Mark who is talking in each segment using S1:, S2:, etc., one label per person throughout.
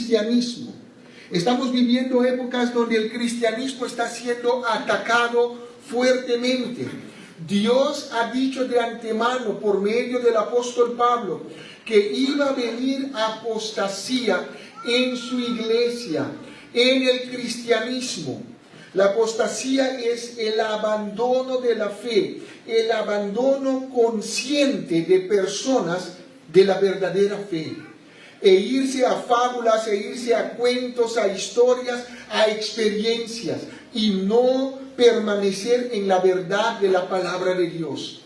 S1: cristianismo. Estamos viviendo épocas donde el cristianismo está siendo atacado fuertemente. Dios ha dicho de antemano por medio del apóstol Pablo que iba a venir apostasía en su iglesia, en el cristianismo. La apostasía es el abandono de la fe, el abandono consciente de personas de la verdadera fe, e irse a fábulas, e irse a cuentos, a historias, a experiencias, y no permanecer en la verdad de la palabra de Dios.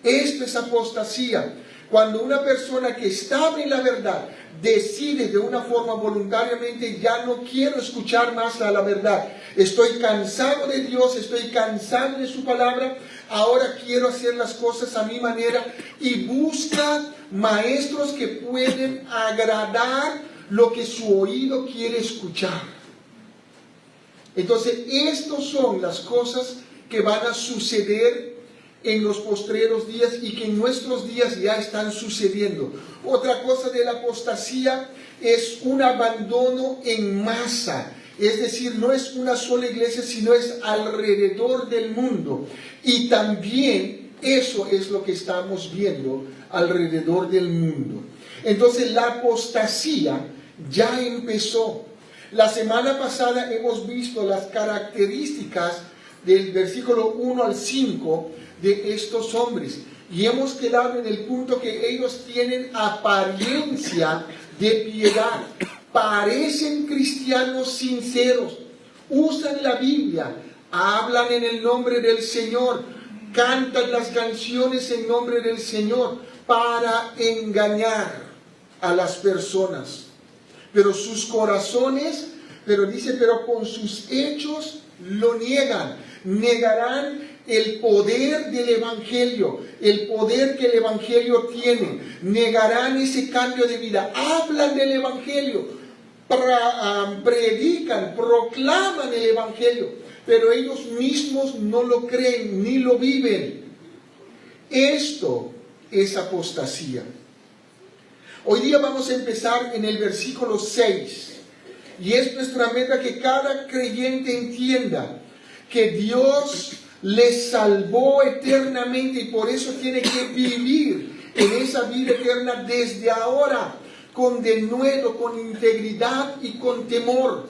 S1: Esto es apostasía. Cuando una persona que estaba en la verdad decide de una forma voluntariamente, ya no quiero escuchar más a la verdad, estoy cansado de Dios, estoy cansado de su palabra, ahora quiero hacer las cosas a mi manera, y busca maestros que pueden agradar lo que su oído quiere escuchar. Entonces, estas son las cosas que van a suceder en los postreros días y que en nuestros días ya están sucediendo. Otra cosa de la apostasía es un abandono en masa. Es decir, no es una sola iglesia, sino es alrededor del mundo. Y también eso es lo que estamos viendo alrededor del mundo. Entonces, la apostasía ya empezó. La semana pasada hemos visto las características del versículo 1 al 5 de estos hombres. Y hemos quedado en el punto que ellos tienen apariencia de piedad. Parecen cristianos sinceros, usan la Biblia, hablan en el nombre del Señor, cantan las canciones en nombre del Señor para engañar a las personas. Pero sus corazones, pero con sus hechos lo niegan. Negarán el poder del Evangelio, el poder que el Evangelio tiene. Negarán ese cambio de vida. Hablan del Evangelio, predican, proclaman el Evangelio, pero ellos mismos no lo creen ni lo viven. Esto es apostasía. Hoy día vamos a empezar en el versículo 6. Y es nuestra meta que cada creyente entienda que Dios les salvó eternamente y por eso tiene que vivir en esa vida eterna desde ahora, con denuedo, con integridad y con temor.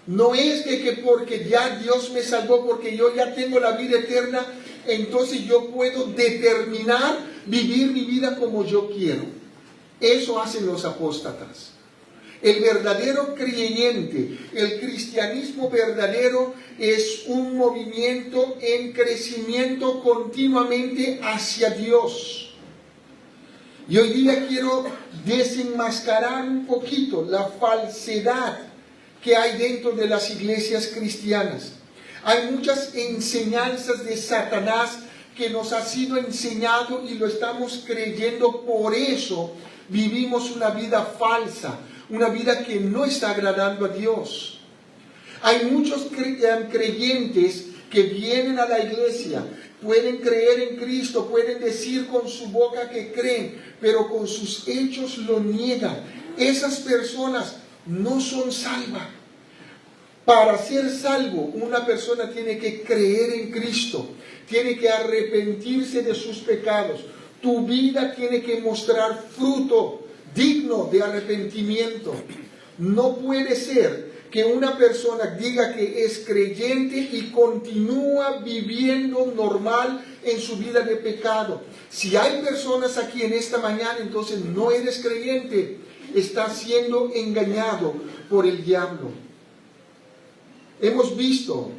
S1: No es que porque ya Dios me salvó, porque yo ya tengo la vida eterna, entonces yo puedo determinar vivir mi vida como yo quiero. Eso hacen los apóstatas. El verdadero creyente, el cristianismo verdadero, es un movimiento en crecimiento continuamente hacia Dios. Y hoy día quiero desenmascarar un poquito la falsedad que hay dentro de las iglesias cristianas. Hay muchas enseñanzas de Satanás que nos ha sido enseñado y lo estamos creyendo, por eso vivimos una vida falsa, una vida que no está agradando a Dios. Hay muchos creyentes que vienen a la iglesia, pueden creer en Cristo, pueden decir con su boca que creen, pero con sus hechos lo niegan. Esas personas no son salvas. Para ser salvo, una persona tiene que creer en Cristo, tiene que arrepentirse de sus pecados. Tu vida tiene que mostrar fruto digno de arrepentimiento. No puede ser que una persona diga que es creyente y continúa viviendo normal en su vida de pecado. Si hay personas aquí en esta mañana, entonces no eres creyente, estás siendo engañado por el diablo. Hemos visto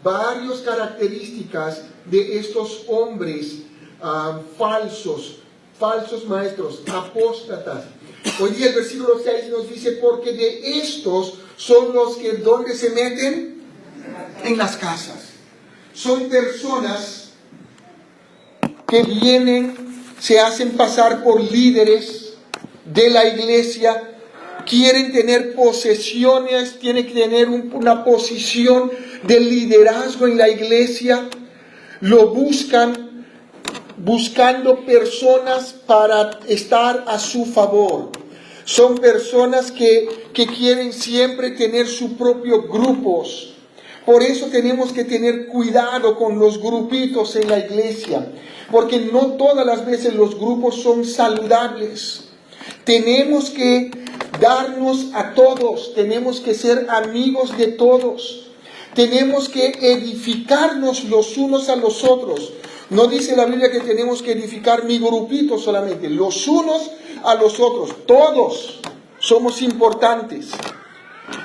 S1: varias características de estos hombres falsos maestros, apóstatas. Hoy día el versículo 6 nos dice, porque de estos son los que, ¿dónde se meten? En las casas. Son personas que vienen, se hacen pasar por líderes de la iglesia, quieren tener posesiones, tienen que tener una posición de liderazgo en la iglesia, lo buscando personas para estar a su favor. Son personas que quieren siempre tener sus propios grupos. Por eso tenemos que tener cuidado con los grupitos en la iglesia, porque no todas las veces los grupos son saludables. Tenemos que darnos a todos, tenemos que ser amigos de todos, tenemos que edificarnos los unos a los otros. No dice la Biblia que tenemos que edificar mi grupito solamente, los unos a los otros, todos somos importantes.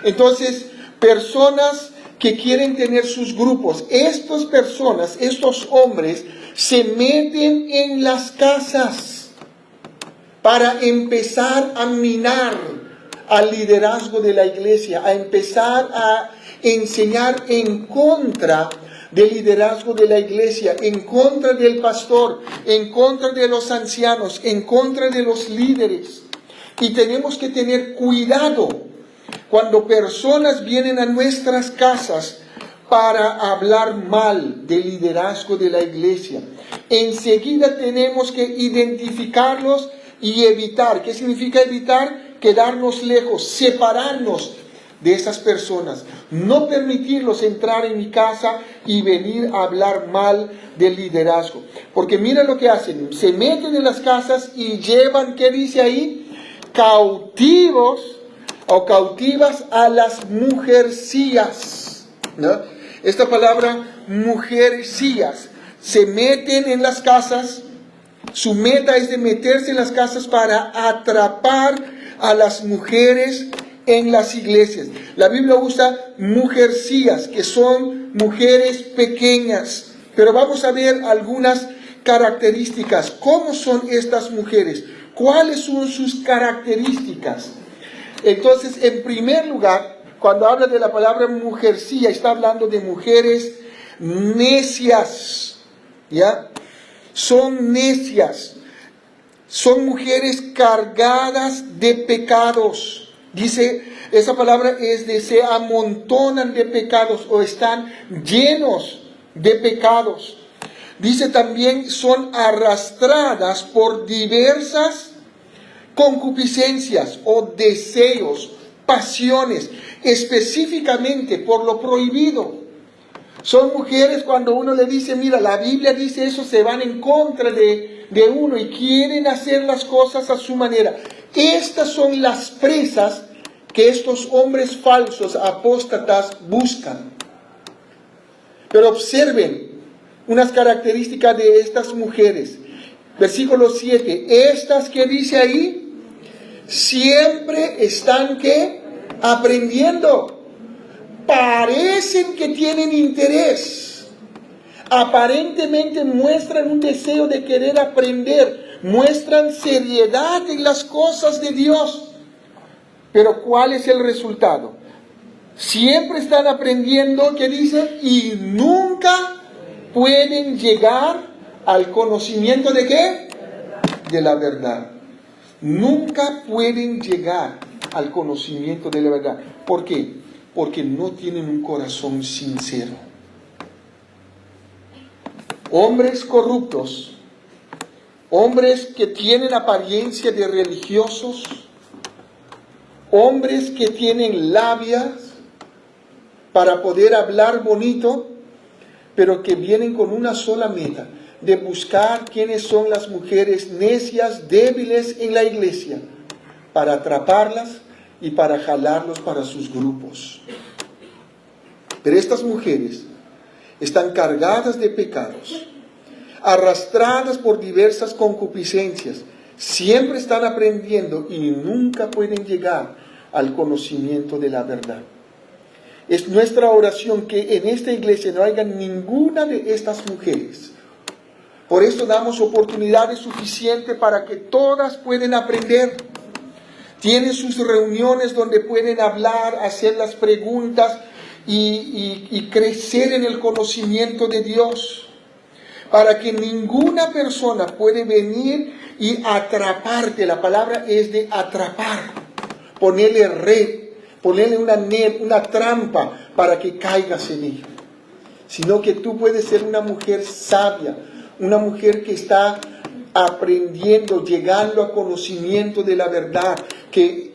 S1: Entonces, personas que quieren tener sus grupos, estas personas, estos hombres, se meten en las casas para empezar a minar al liderazgo de la iglesia, a empezar a enseñar en contra del liderazgo de la iglesia, en contra del pastor, en contra de los ancianos, en contra de los líderes. Y tenemos que tener cuidado cuando personas vienen a nuestras casas para hablar mal del liderazgo de la iglesia. Enseguida tenemos que identificarlos y evitar. ¿Qué significa evitar? Quedarnos lejos, separarnos de esas personas. No permitirlos entrar en mi casa y venir a hablar mal del liderazgo. Porque mira lo que hacen. Se meten en las casas y llevan, ¿qué dice ahí? Cautivos o cautivas a las mujercillas, ¿no? Esta palabra mujercillas, se meten en las casas. Su meta es de meterse en las casas para atrapar a las mujeres en las iglesias. La Biblia usa mujercillas, que son mujeres pequeñas. Pero vamos a ver algunas características. ¿Cómo son estas mujeres? ¿Cuáles son sus características? Entonces, en primer lugar, cuando habla de la palabra mujercilla, está hablando de mujeres necias, ¿ya? Son necias, son mujeres cargadas de pecados. Dice, esa palabra es de se amontonan de pecados o están llenos de pecados. Dice también, son arrastradas por diversas concupiscencias o deseos, pasiones, específicamente por lo prohibido. Son mujeres cuando uno le dice, mira, la Biblia dice eso, se van en contra de uno y quieren hacer las cosas a su manera. Estas son las presas que estos hombres falsos, apóstatas, buscan. Pero observen unas características de estas mujeres. Versículo 7, estas que dice ahí, siempre están ¿qué? Aprendiendo. Parecen que tienen interés. Aparentemente muestran un deseo de querer aprender. Muestran seriedad en las cosas de Dios. Pero ¿cuál es el resultado? Siempre están aprendiendo, ¿qué dice? Y nunca pueden llegar al conocimiento de ¿qué? De la verdad. Nunca pueden llegar al conocimiento de la verdad. ¿Por qué? Porque no tienen un corazón sincero. Hombres corruptos, hombres que tienen apariencia de religiosos, hombres que tienen labias para poder hablar bonito, pero que vienen con una sola meta, de buscar quiénes son las mujeres necias, débiles en la iglesia, para atraparlas y para jalarlos para sus grupos. Pero estas mujeres están cargadas de pecados, arrastradas por diversas concupiscencias, siempre están aprendiendo y nunca pueden llegar al conocimiento de la verdad. Es nuestra oración que en esta iglesia no haya ninguna de estas mujeres. Por eso damos oportunidades suficientes para que todas puedan aprender. Tienen sus reuniones donde pueden hablar, hacer las preguntas y crecer en el conocimiento de Dios. Para que ninguna persona puede venir y atraparte. La palabra es de atrapar. Ponerle red, ponerle una trampa para que caigas en ella. Sino que tú puedes ser una mujer sabia, una mujer que está aprendiendo, llegando a conocimiento de la verdad, que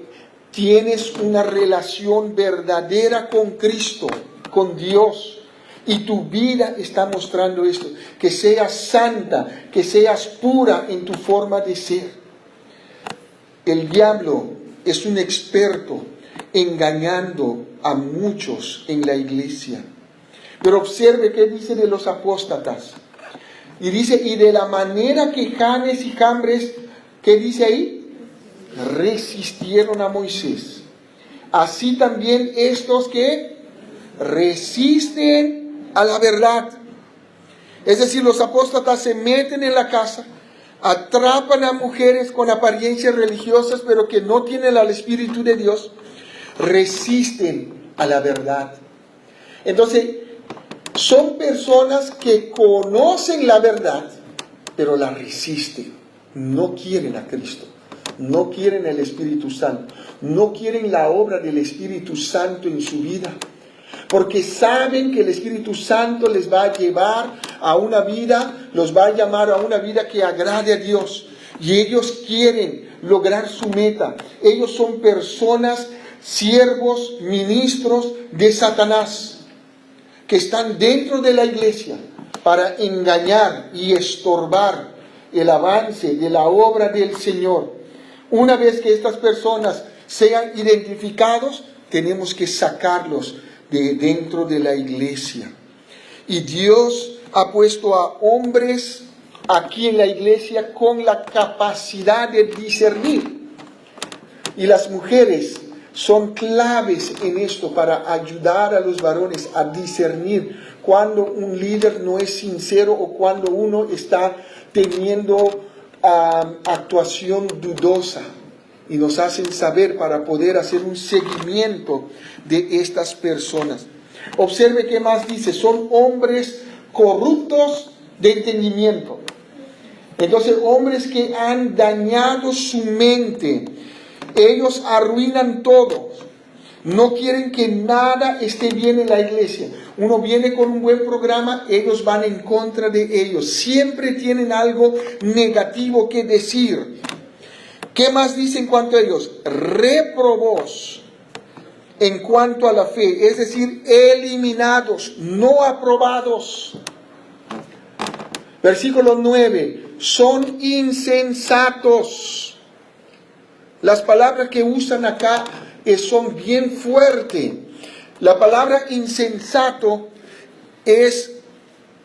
S1: tienes una relación verdadera con Cristo, con Dios, y tu vida está mostrando esto, que seas santa, que seas pura en tu forma de ser. El diablo es un experto engañando a muchos en la iglesia. Pero observe qué dice de los apóstatas. Y dice, y de la manera que Janes y Jambres, ¿qué dice ahí? Resistieron a Moisés. Así también estos que resisten a la verdad. Es decir, los apóstatas se meten en la casa, atrapan a mujeres con apariencias religiosas, pero que no tienen al Espíritu de Dios, resisten a la verdad. Entonces, son personas que conocen la verdad, pero la resisten. No quieren a Cristo, no quieren el Espíritu Santo, no quieren la obra del Espíritu Santo en su vida, porque saben que el Espíritu Santo les va a llevar a una vida, los va a llamar a una vida que agrade a Dios, y ellos quieren lograr su meta. Ellos son personas, siervos, ministros de Satanás, que están dentro de la iglesia para engañar y estorbar el avance de la obra del Señor. Una vez que estas personas sean identificados, tenemos que sacarlos de dentro de la iglesia. Y Dios ha puesto a hombres aquí en la iglesia con la capacidad de discernir. Y las mujeres son claves en esto para ayudar a los varones a discernir cuando un líder no es sincero o cuando uno está teniendo actuación dudosa. Y nos hacen saber para poder hacer un seguimiento de estas personas. Observe qué más dice. Son hombres corruptos de entendimiento. Entonces, hombres que han dañado su mente. Ellos arruinan todo. No quieren que nada esté bien en la iglesia. Uno viene con un buen programa, ellos van en contra de ellos. Siempre tienen algo negativo que decir. ¿Qué más dice en cuanto a ellos? Réprobos en cuanto a la fe, es decir, eliminados, no aprobados. Versículo 9, son insensatos. Las palabras que usan acá son bien fuertes. La palabra insensato es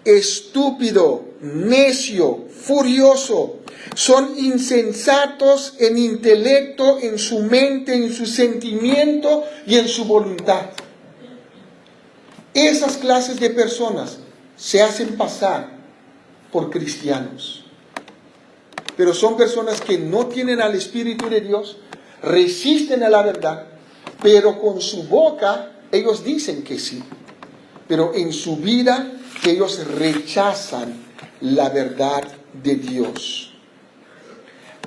S1: estúpido, necio, furioso. Son insensatos en intelecto, en su mente, en su sentimiento y en su voluntad. Esas clases de personas se hacen pasar por cristianos. Pero son personas que no tienen al Espíritu de Dios, resisten a la verdad, pero con su boca ellos dicen que sí. Pero en su vida ellos rechazan la verdad de Dios.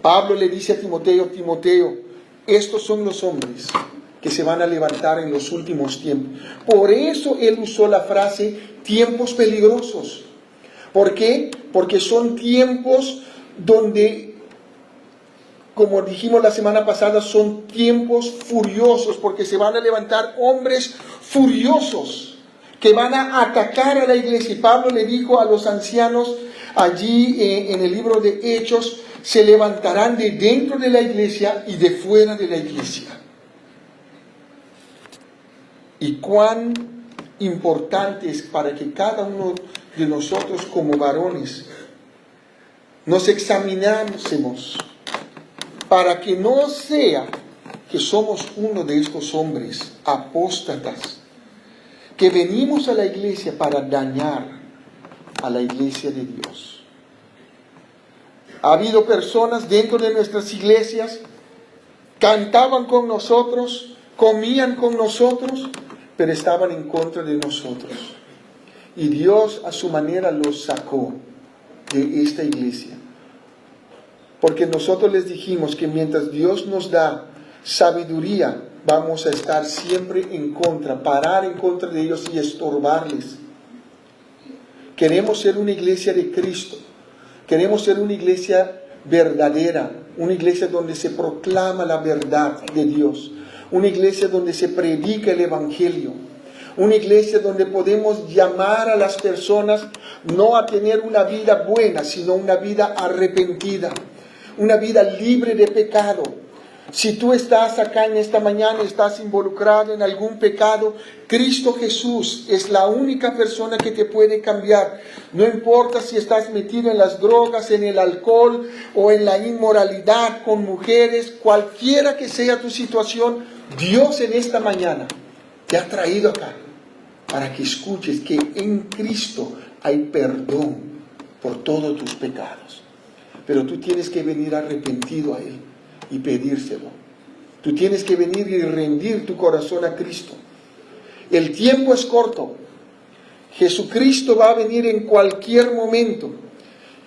S1: Pablo le dice a Timoteo, Timoteo, estos son los hombres que se van a levantar en los últimos tiempos. Por eso él usó la frase tiempos peligrosos. ¿Por qué? Porque son tiempos donde, como dijimos la semana pasada, son tiempos furiosos, porque se van a levantar hombres furiosos que van a atacar a la iglesia. Y Pablo le dijo a los ancianos allí en el libro de Hechos, se levantarán de dentro de la iglesia y de fuera de la iglesia. Y cuán importante es para que cada uno de nosotros como varones nos examinásemos, para que no sea que somos uno de estos hombres apóstatas, que venimos a la iglesia para dañar a la iglesia de Dios. Ha habido personas dentro de nuestras iglesias, cantaban con nosotros, comían con nosotros, pero estaban en contra de nosotros. Y Dios a su manera los sacó de esta iglesia. Porque nosotros les dijimos que mientras Dios nos da sabiduría, vamos a estar siempre en contra, parar en contra de ellos y estorbarles. Queremos ser una iglesia de Cristo. Queremos ser una iglesia verdadera, una iglesia donde se proclama la verdad de Dios, una iglesia donde se predica el Evangelio, una iglesia donde podemos llamar a las personas no a tener una vida buena, sino una vida arrepentida, una vida libre de pecado. Si tú estás acá en esta mañana, estás involucrado en algún pecado, Cristo Jesús es la única persona que te puede cambiar. No importa si estás metido en las drogas, en el alcohol o en la inmoralidad con mujeres, cualquiera que sea tu situación, Dios en esta mañana te ha traído acá para que escuches que en Cristo hay perdón por todos tus pecados. Pero tú tienes que venir arrepentido a Él y pedírselo. Tú tienes que venir y rendir tu corazón a Cristo. El tiempo es corto. Jesucristo va a venir en cualquier momento.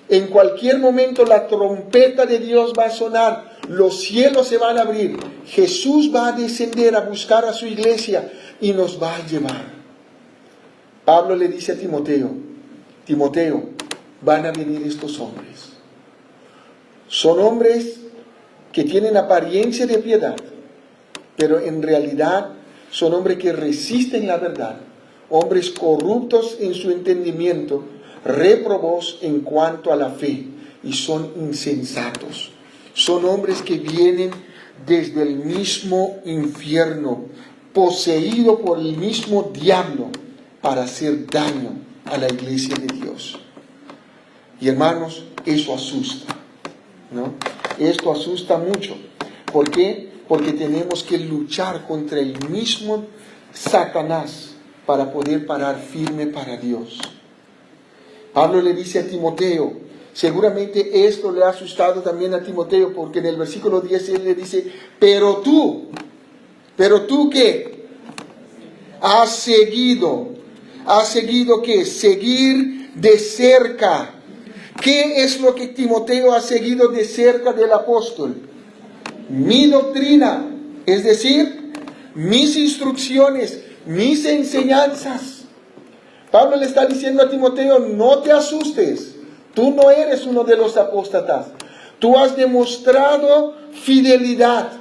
S1: En cualquier momento la trompeta de Dios va a sonar. Los cielos se van a abrir. Jesús va a descender a buscar a su iglesia y nos va a llevar. Pablo le dice a Timoteo, Timoteo, van a venir estos hombres. Son hombres que tienen apariencia de piedad, pero en realidad son hombres que resisten la verdad, hombres corruptos en su entendimiento, réprobos en cuanto a la fe, y son insensatos. Son hombres que vienen desde el mismo infierno, poseídos por el mismo diablo, para hacer daño a la iglesia de Dios. Y hermanos, eso asusta, ¿no? Esto asusta mucho. ¿Por qué? Porque tenemos que luchar contra el mismo Satanás para poder parar firme para Dios. Pablo le dice a Timoteo, seguramente esto le ha asustado también a Timoteo, porque en el versículo 10 él le dice, pero tú ¿qué? Has seguido ¿qué? Seguir de cerca. ¿Qué es lo que Timoteo ha seguido de cerca del apóstol? Mi doctrina, es decir, mis instrucciones, mis enseñanzas. Pablo le está diciendo a Timoteo, no te asustes, tú no eres uno de los apóstatas. Tú has demostrado fidelidad,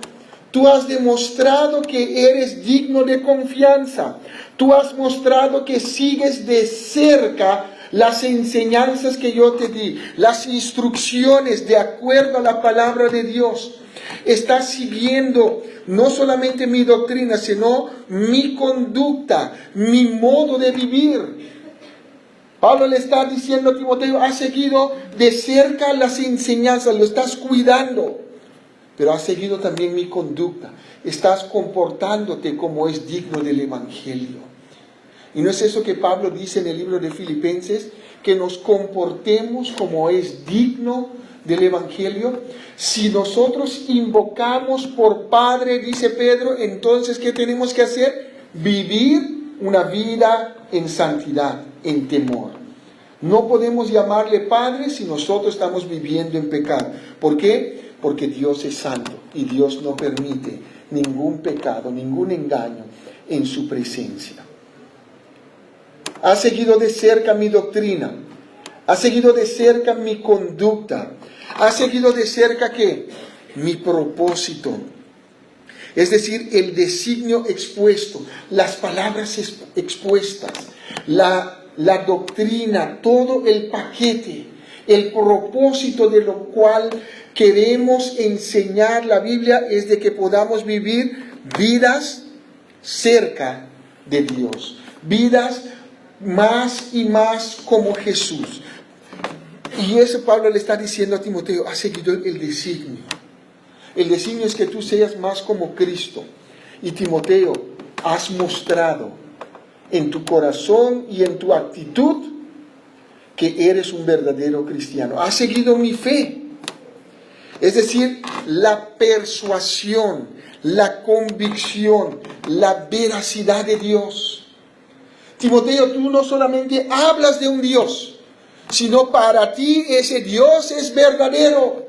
S1: tú has demostrado que eres digno de confianza, tú has mostrado que sigues de cerca las enseñanzas que yo te di, las instrucciones de acuerdo a la palabra de Dios. Estás siguiendo no solamente mi doctrina, sino mi conducta, mi modo de vivir. Pablo le está diciendo a Timoteo, has seguido de cerca las enseñanzas, lo estás cuidando, pero has seguido también mi conducta. Estás comportándote como es digno del Evangelio. ¿Y no es eso que Pablo dice en el libro de Filipenses? Que nos comportemos como es digno del Evangelio. Si nosotros invocamos por Padre, dice Pedro, entonces ¿qué tenemos que hacer? Vivir una vida en santidad, en temor. No podemos llamarle Padre si nosotros estamos viviendo en pecado. ¿Por qué? Porque Dios es santo y Dios no permite ningún pecado, ningún engaño en su presencia. Ha seguido de cerca mi doctrina, ha seguido de cerca mi conducta, ha seguido de cerca ¿qué? Mi propósito. Es decir, el designio expuesto, las palabras expuestas, la doctrina, todo el paquete, el propósito de lo cual queremos enseñar la Biblia es de que podamos vivir vidas cerca de Dios, vidas más y más como Jesús. Y eso Pablo le está diciendo a Timoteo, ha seguido el designio. El designio es que tú seas más como Cristo. Y Timoteo, has mostrado en tu corazón y en tu actitud que eres un verdadero cristiano. Has seguido mi fe. Es decir, la persuasión, la convicción, la veracidad de Dios. Timoteo, tú no solamente hablas de un Dios, sino para ti ese Dios es verdadero.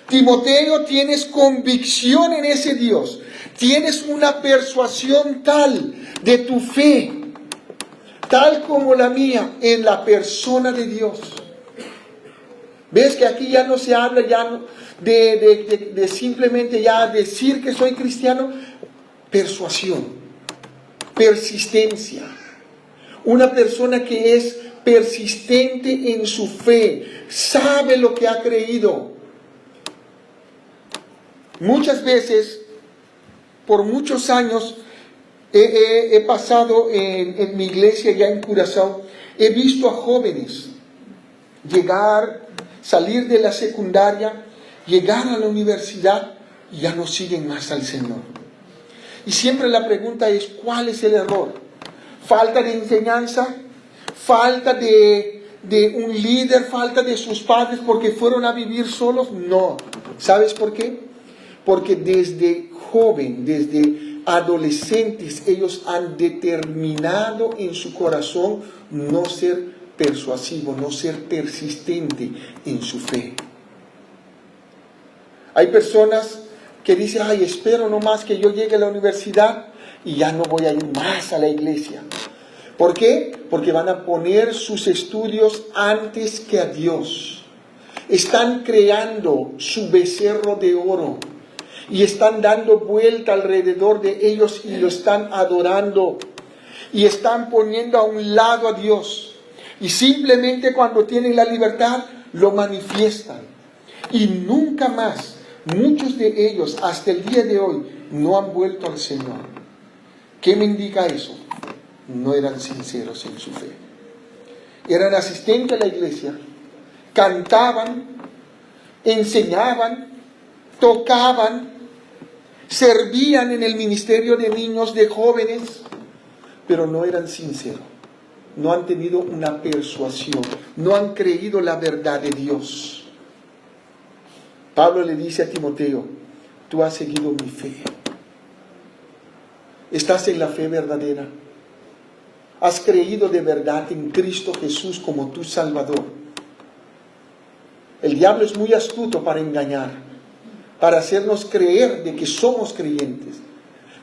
S1: Timoteo, tienes convicción en ese Dios. Tienes una persuasión tal de tu fe, tal como la mía, en la persona de Dios. ¿Ves que aquí ya no se habla de simplemente ya decir que soy cristiano. Persuasión, persistencia. Una persona que es persistente en su fe, sabe lo que ha creído. Muchas veces, por muchos años, he pasado en mi iglesia ya en Curazao, he visto a jóvenes llegar, salir de la secundaria, llegar a la universidad y ya no siguen más al Señor. Y siempre la pregunta es, ¿cuál es el error? ¿Falta de enseñanza? ¿Falta de un líder? ¿Falta de sus padres porque fueron a vivir solos? No. ¿Sabes por qué? Porque desde joven, desde adolescentes, ellos han determinado en su corazón no ser persuasivo, no ser persistente en su fe. Hay personas que dicen, ay, espero nomás que yo llegue a la universidad y ya no voy a ir más a la iglesia. ¿Por qué? Porque van a poner sus estudios antes que a Dios. Están creando su becerro de oro y están dando vuelta alrededor de ellos y lo están adorando y están poniendo a un lado a Dios. Y simplemente cuando tienen la libertad lo manifiestan. Y nunca más, muchos de ellos hasta el día de hoy no han vuelto al Señor. ¿Qué me indica eso? No eran sinceros en su fe. Eran asistentes a la iglesia, cantaban, enseñaban, tocaban, servían en el ministerio de niños, de jóvenes, pero no eran sinceros. No han tenido una persuasión, no han creído la verdad de Dios. Pablo le dice a Timoteo, tú has seguido mi fe. Estás en la fe verdadera. Has creído de verdad en Cristo Jesús como tu Salvador. El diablo es muy astuto para engañar, para hacernos creer de que somos creyentes,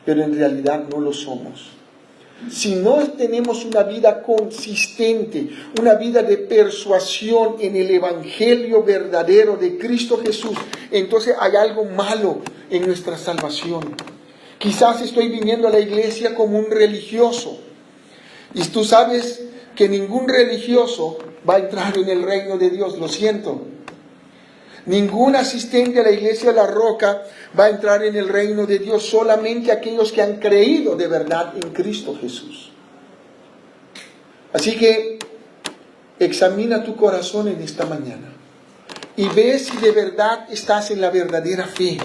S1: pero en realidad no lo somos. Si no tenemos una vida consistente, una vida de persuasión en el Evangelio verdadero de Cristo Jesús, entonces hay algo malo en nuestra salvación. Quizás estoy viniendo a la iglesia como un religioso, y tú sabes que ningún religioso va a entrar en el reino de Dios, lo siento. Ningún asistente a la iglesia de la Roca va a entrar en el reino de Dios, solamente aquellos que han creído de verdad en Cristo Jesús. Así que examina tu corazón en esta mañana y ve si de verdad estás en la verdadera fe.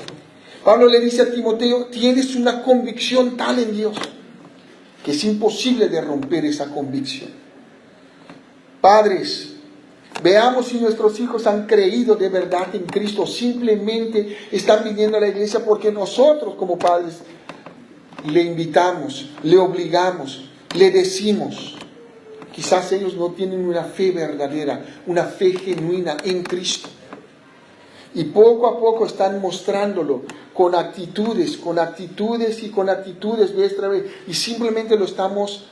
S1: Pablo le dice a Timoteo, tienes una convicción tal en Dios que es imposible de romper esa convicción. Padres, veamos si nuestros hijos han creído de verdad en Cristo, simplemente están viniendo a la iglesia porque nosotros como padres le invitamos, le obligamos, le decimos. Quizás ellos no tienen una fe verdadera, una fe genuina en Cristo. Y poco a poco están mostrándolo con actitudes vez tras vez. Y simplemente lo estamos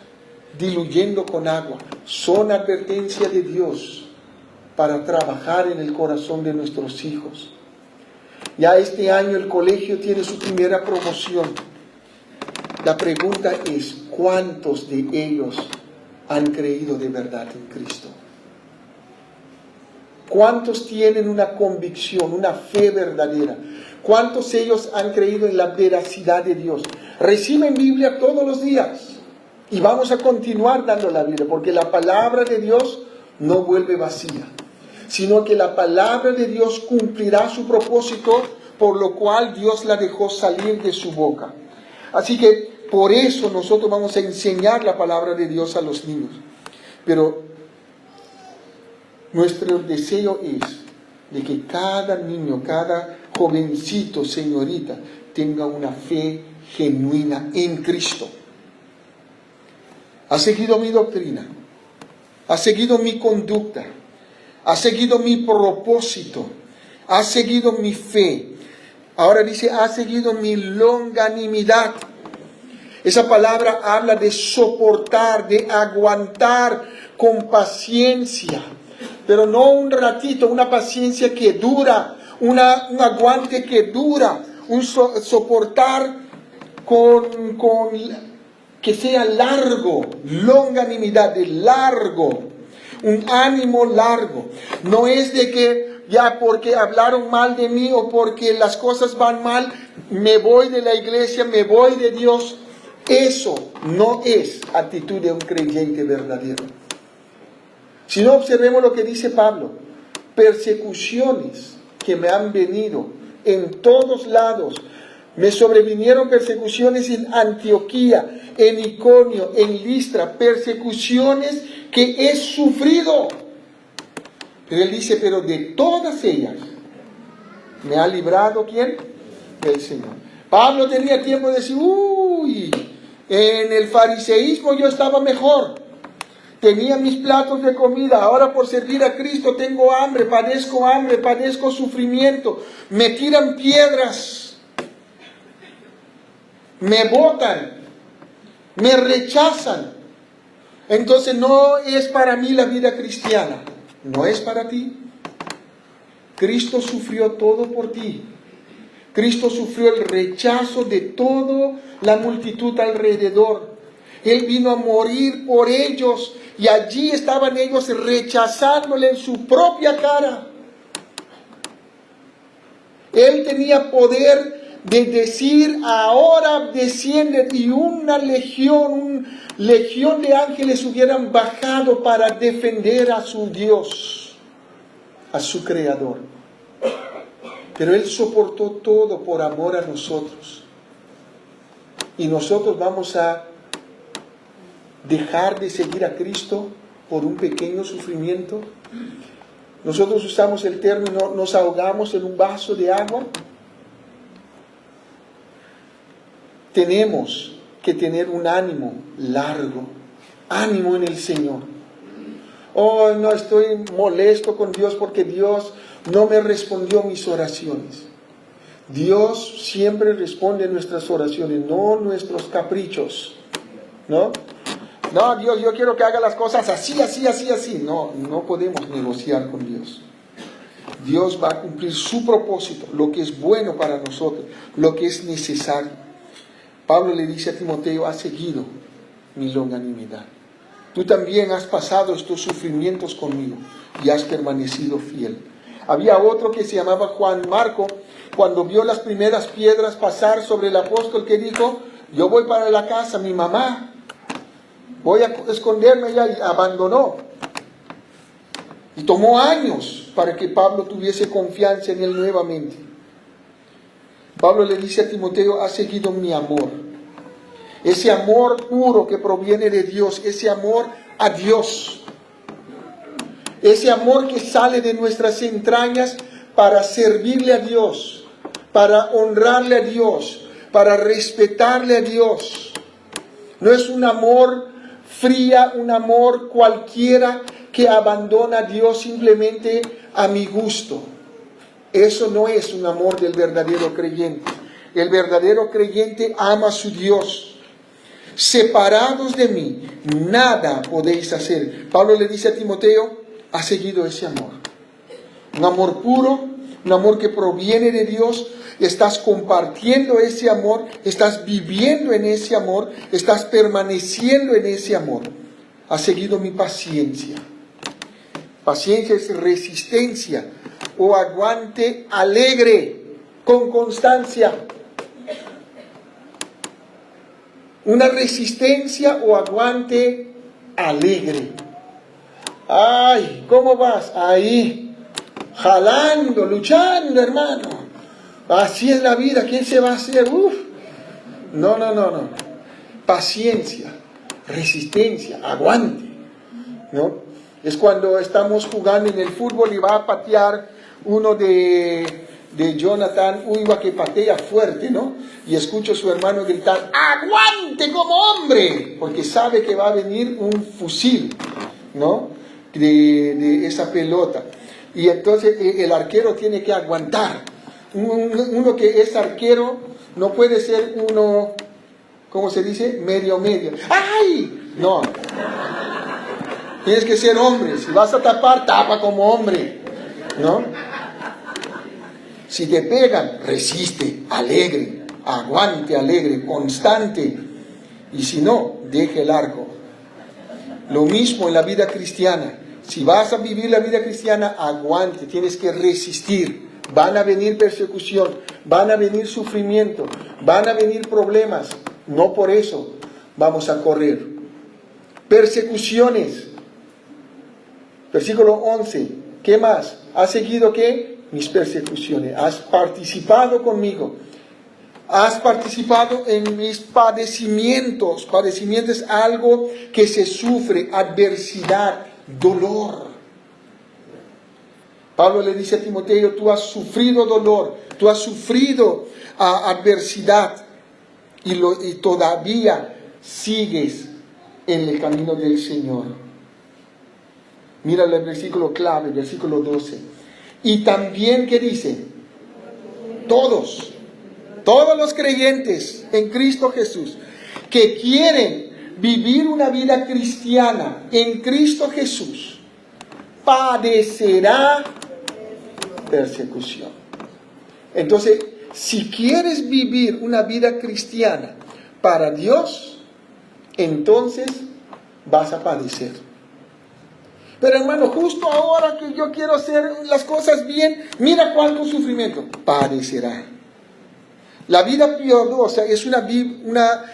S1: diluyendo con agua. Son advertencia de Dios para trabajar en el corazón de nuestros hijos. Ya este año el colegio tiene su primera promoción. La pregunta es, ¿cuántos de ellos han creído de verdad en Cristo? ¿Cuántos tienen una convicción, una fe verdadera? ¿Cuántos de ellos han creído en la veracidad de Dios? Reciben Biblia todos los días. Y vamos a continuar dando la Biblia, porque la palabra de Dios no vuelve vacía, sino que la palabra de Dios cumplirá su propósito, por lo cual Dios la dejó salir de su boca. Así que por eso nosotros vamos a enseñar la palabra de Dios a los niños. Pero nuestro deseo es de que cada niño, cada jovencito, señorita, tenga una fe genuina en Cristo. Ha seguido mi doctrina, ha seguido mi conducta, ha seguido mi propósito, ha seguido mi fe. Ahora dice, ha seguido mi longanimidad. Esa palabra habla de soportar, de aguantar con paciencia. Pero no un ratito, una paciencia que dura, un aguante que dura, un soportar que sea largo, longanimidad de largo, un ánimo largo. No es de que ya porque hablaron mal de mí o porque las cosas van mal, me voy de la iglesia, me voy de Dios. Eso no es actitud de un creyente verdadero. Si no, observemos lo que dice Pablo. Persecuciones que me han venido en todos lados. Me sobrevinieron persecuciones en Antioquía, en Iconio, en Listra. Persecuciones que he sufrido. Pero él dice, pero de todas ellas, ¿me ha librado quién? El Señor. Pablo tenía tiempo de decir, uy, en el fariseísmo yo estaba mejor. Tenía mis platos de comida, ahora por servir a Cristo tengo hambre, padezco sufrimiento, me tiran piedras, me botan, me rechazan. Entonces no es para mí la vida cristiana, no es para ti. Cristo sufrió todo por ti. Cristo sufrió el rechazo de toda la multitud alrededor. Él vino a morir por ellos y allí estaban ellos rechazándole en su propia cara. Él tenía poder de decir, ahora descienden, y una legión de ángeles hubieran bajado para defender a su Dios, a su Creador. Pero Él soportó todo por amor a nosotros. Y nosotros vamos a dejar de seguir a Cristo por un pequeño sufrimiento. Nosotros usamos el término, nos ahogamos en un vaso de agua. Tenemos que tener un ánimo largo, ánimo en el Señor. Oh, no, estoy molesto con Dios porque Dios no me respondió mis oraciones. Dios siempre responde nuestras oraciones, no nuestros caprichos, ¿no? No, Dios, yo quiero que haga las cosas así. No, no podemos negociar con Dios. Dios va a cumplir su propósito, lo que es bueno para nosotros, lo que es necesario. Pablo le dice a Timoteo, has seguido mi longanimidad. Tú también has pasado estos sufrimientos conmigo y has permanecido fiel. Había otro que se llamaba Juan Marco, cuando vio las primeras piedras pasar sobre el apóstol, que dijo, yo voy para la casa, mi mamá, voy a esconderme allá, y abandonó. Y tomó años para que Pablo tuviese confianza en él nuevamente. Pablo le dice a Timoteo, has seguido mi amor. Ese amor puro que proviene de Dios, ese amor a Dios. Ese amor que sale de nuestras entrañas para servirle a Dios, para honrarle a Dios, para respetarle a Dios. No es un amor fría, un amor cualquiera que abandona a Dios simplemente a mi gusto. Eso no es un amor del verdadero creyente. El verdadero creyente ama a su Dios. Separados de mí, nada podéis hacer. Pablo le dice a Timoteo, ha seguido ese amor. Un amor puro, un amor que proviene de Dios. Estás compartiendo ese amor, estás viviendo en ese amor, estás permaneciendo en ese amor. Has seguido mi paciencia. Paciencia es resistencia o aguante alegre, con constancia. Una resistencia o aguante alegre. Ay, ¿cómo vas? Ahí, jalando, luchando, hermano. Así es la vida, ¿quién se va a hacer? No. Paciencia, resistencia, aguante, ¿no? Es cuando estamos jugando en el fútbol y va a patear uno de Jonathan, Uiwa, que patea fuerte, ¿no? Y escucho a su hermano gritar, ¡aguante como hombre! Porque sabe que va a venir un fusil, ¿no? De esa pelota. Y entonces el arquero tiene que aguantar. Uno que es arquero no puede ser uno, ¿cómo se dice? Medio. ¡Ay! No. Tienes que ser hombre. Si vas a tapar, tapa como hombre, ¿no? Si te pegan, resiste, alegre, aguante, alegre, constante. Y si no, deje largo. Lo mismo en la vida cristiana. Si vas a vivir la vida cristiana, aguante, tienes que resistir. Van a venir persecución, van a venir sufrimiento, van a venir problemas. No por eso vamos a correr. Persecuciones. Versículo 11. ¿Qué más? ¿Has seguido qué? Mis persecuciones. Has participado conmigo. Has participado en mis padecimientos. Padecimiento es algo que se sufre, adversidad, dolor. Pablo le dice a Timoteo, tú has sufrido dolor, tú has sufrido adversidad y todavía sigues en el camino del Señor. Mira el versículo clave, versículo 12. Y también, ¿qué dice? Todos los creyentes en Cristo Jesús que quieren vivir una vida cristiana en Cristo Jesús, padecerá persecución. Entonces, si quieres vivir una vida cristiana para Dios, entonces vas a padecer. Pero hermano, justo ahora que yo quiero hacer las cosas bien, mira cuánto sufrimiento. Padecerá. La vida piadosa es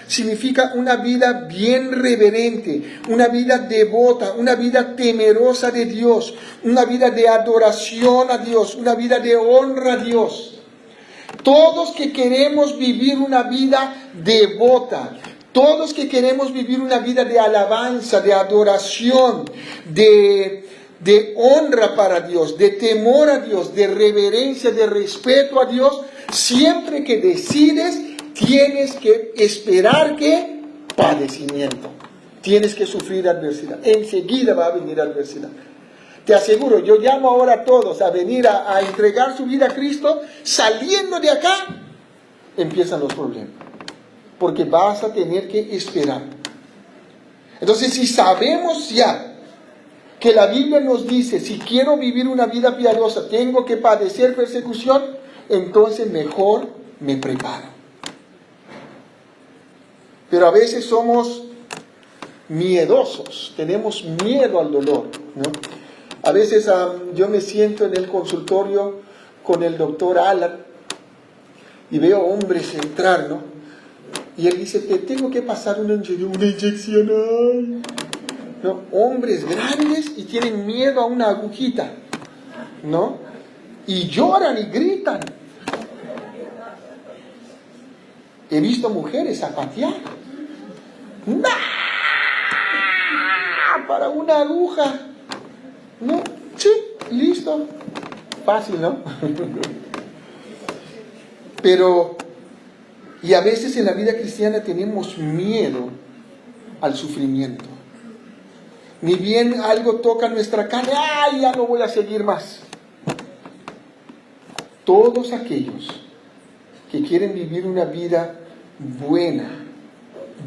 S1: significa una vida bien reverente, una vida devota, una vida temerosa de Dios, una vida de adoración a Dios, una vida de honra a Dios. Todos que queremos vivir una vida devota, todos que queremos vivir una vida de alabanza, de adoración, de honra para Dios, de temor a Dios, de reverencia, de respeto a Dios, siempre que decides, tienes que esperar que padecimiento. Tienes que sufrir adversidad. Enseguida va a venir adversidad. Te aseguro, yo llamo ahora a todos a venir a entregar su vida a Cristo. Saliendo de acá, empiezan los problemas. Porque vas a tener que esperar. Entonces, si sabemos ya que la Biblia nos dice, si quiero vivir una vida piadosa, tengo que padecer persecución, entonces mejor me preparo. Pero a veces somos miedosos, tenemos miedo al dolor, ¿no? A veces yo me siento en el consultorio con el doctor Alan y veo hombres entrar, ¿no? Y él dice, te tengo que pasar una inyección. Ay. ¿No? Hombres grandes y tienen miedo a una agujita, ¿no? Y lloran y gritan. He visto mujeres zapatear. ¡Nah! Para una aguja. ¿No? Sí, listo. Fácil, ¿no? Pero, y a veces en la vida cristiana tenemos miedo al sufrimiento. Ni bien algo toca nuestra carne, ¡ay, ya no voy a seguir más! Todos aquellos que quieren vivir una vida buena,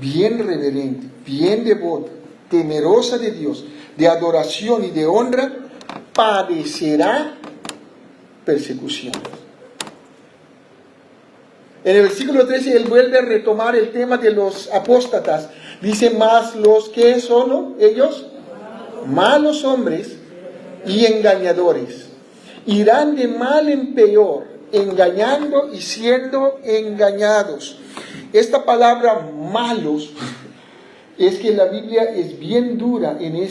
S1: bien reverente, bien devota, temerosa de Dios, de adoración y de honra, padecerá persecución. En el versículo 13 él vuelve a retomar el tema de los apóstatas. Dice, más los que son ellos, malos hombres y engañadores, irán de mal en peor, engañando y siendo engañados. Esta palabra malos es que la Biblia es bien dura en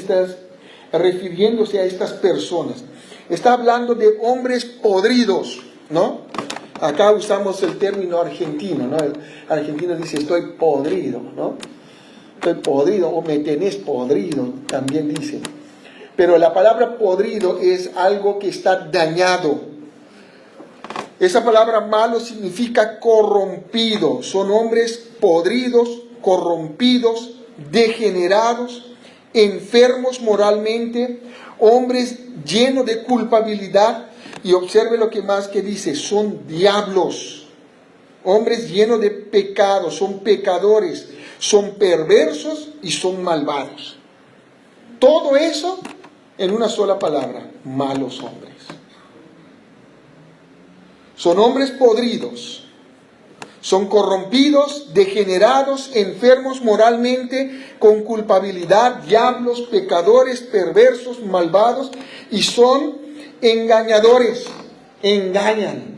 S1: refiriéndose a estas personas. Está hablando de hombres podridos, ¿no? Acá usamos el término argentino, ¿no? El argentino dice, estoy podrido, ¿no? Estoy podrido, o me tenés podrido, también dice. Pero la palabra podrido es algo que está dañado. Esa palabra malo significa corrompido. Son hombres podridos, corrompidos, degenerados, enfermos moralmente, hombres llenos de culpabilidad. Y observe lo que más que dice, son diablos, hombres llenos de pecado, son pecadores, son perversos y son malvados. Todo eso en una sola palabra, malos hombres. Son hombres podridos. Son corrompidos, degenerados, enfermos moralmente, con culpabilidad, diablos, pecadores, perversos, malvados, y son engañadores. Engañan.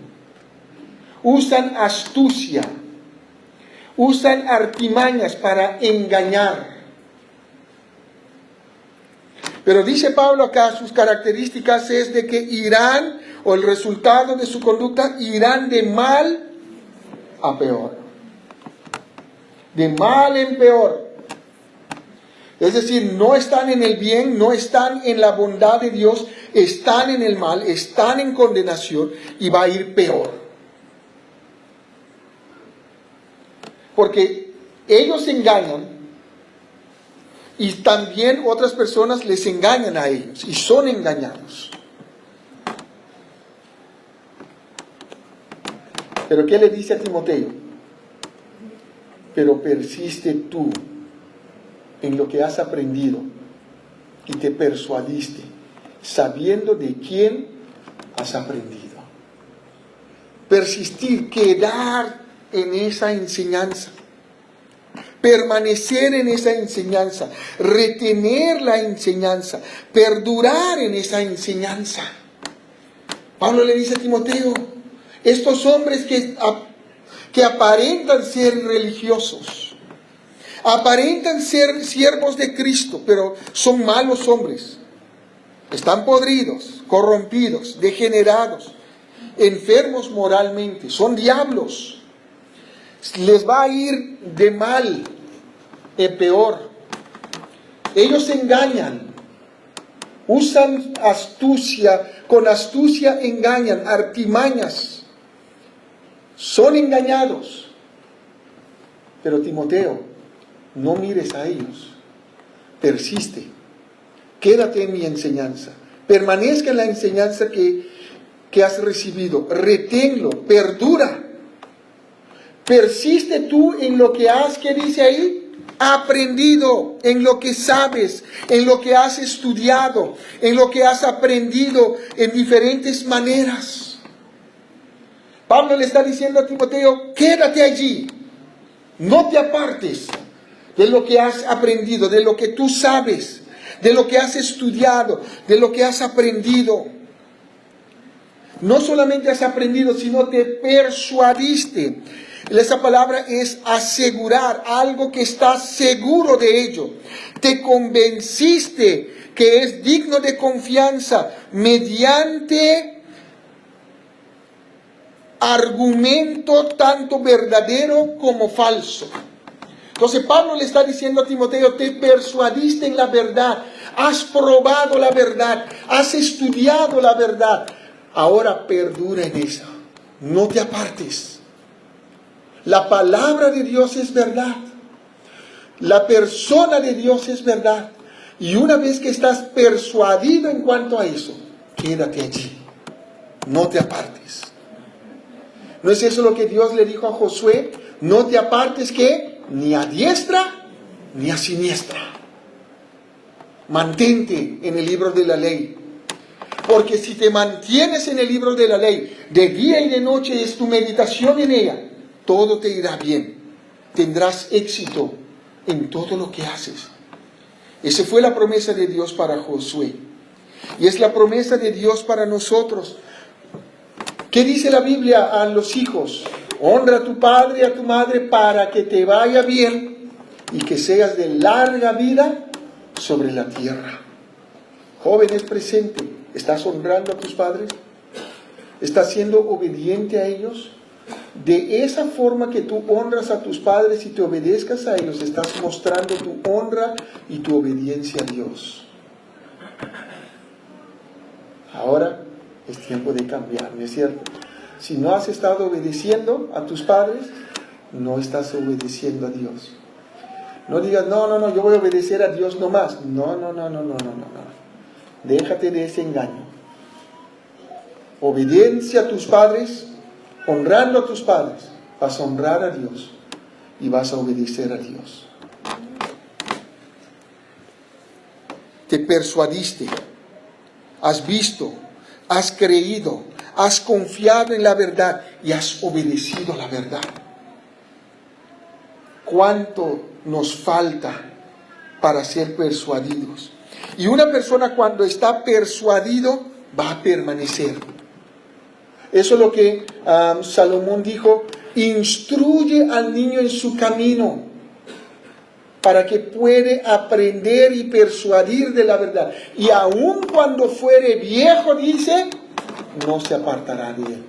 S1: Usan astucia. Usan artimañas para engañar. Pero dice Pablo acá, sus características es de que irán, o el resultado de su conducta, irán de mal a peor. De mal en peor. Es decir, no están en el bien, no están en la bondad de Dios, están en el mal, están en condenación y va a ir peor. Porque ellos engañan y también otras personas les engañan a ellos y son engañados. Pero ¿qué le dice a Timoteo? Pero persiste tú en lo que has aprendido y te persuadiste, sabiendo de quién has aprendido. Persistir, quedar en esa enseñanza, permanecer en esa enseñanza, retener la enseñanza, perdurar en esa enseñanza. Pablo le dice a Timoteo, estos hombres que aparentan ser religiosos, aparentan ser siervos de Cristo, pero son malos hombres. Están podridos, corrompidos, degenerados, enfermos moralmente, son diablos. Les va a ir de mal en peor. Ellos engañan, usan astucia, con astucia engañan, artimañas. Son engañados. Pero Timoteo, no mires a ellos. Persiste. Quédate en mi enseñanza. Permanezca en la enseñanza que has recibido. Reténlo. Perdura. Persiste tú en lo que has, ¿qué dice ahí? Aprendido, en lo que sabes, en lo que has estudiado, en lo que has aprendido en diferentes maneras. Pablo le está diciendo a Timoteo, quédate allí, no te apartes de lo que has aprendido, de lo que tú sabes, de lo que has estudiado, de lo que has aprendido. No solamente has aprendido, sino te persuadiste. Esa palabra es asegurar, algo que estás seguro de ello. Te convenciste que es digno de confianza mediante argumento tanto verdadero como falso. Entonces Pablo le está diciendo a Timoteo, te persuadiste en la verdad, has probado la verdad, has estudiado la verdad. Ahora perdura en esa, no te apartes. La palabra de Dios es verdad. La persona de Dios es verdad. Y una vez que estás persuadido en cuanto a eso, quédate allí. No te apartes. ¿No es eso lo que Dios le dijo a Josué? No te apartes, ¿qué? Ni a diestra ni a siniestra. Mantente en el libro de la ley. Porque si te mantienes en el libro de la ley, de día y de noche es tu meditación en ella, todo te irá bien. Tendrás éxito en todo lo que haces. Esa fue la promesa de Dios para Josué. Y es la promesa de Dios para nosotros. ¿Qué dice la Biblia a los hijos? Honra a tu padre y a tu madre para que te vaya bien y que seas de larga vida sobre la tierra. Jóvenes presentes, ¿estás honrando a tus padres? ¿Estás siendo obediente a ellos? De esa forma que tú honras a tus padres y te obedezcas a ellos, estás mostrando tu honra y tu obediencia a Dios. Ahora es tiempo de cambiar, ¿no es cierto? Si no has estado obedeciendo a tus padres, no estás obedeciendo a Dios. No digas, no, yo voy a obedecer a Dios nomás. No. Déjate de ese engaño. Obediencia a tus padres, honrando a tus padres, vas a honrar a Dios y vas a obedecer a Dios. Te persuadiste, has visto, has creído, has confiado en la verdad y has obedecido la verdad. ¿Cuánto nos falta para ser persuadidos? Y una persona cuando está persuadido va a permanecer. Eso es lo que Salomón dijo: instruye al niño en su camino, para que puede aprender y persuadir de la verdad. Y aun cuando fuere viejo, dice, no se apartará de él.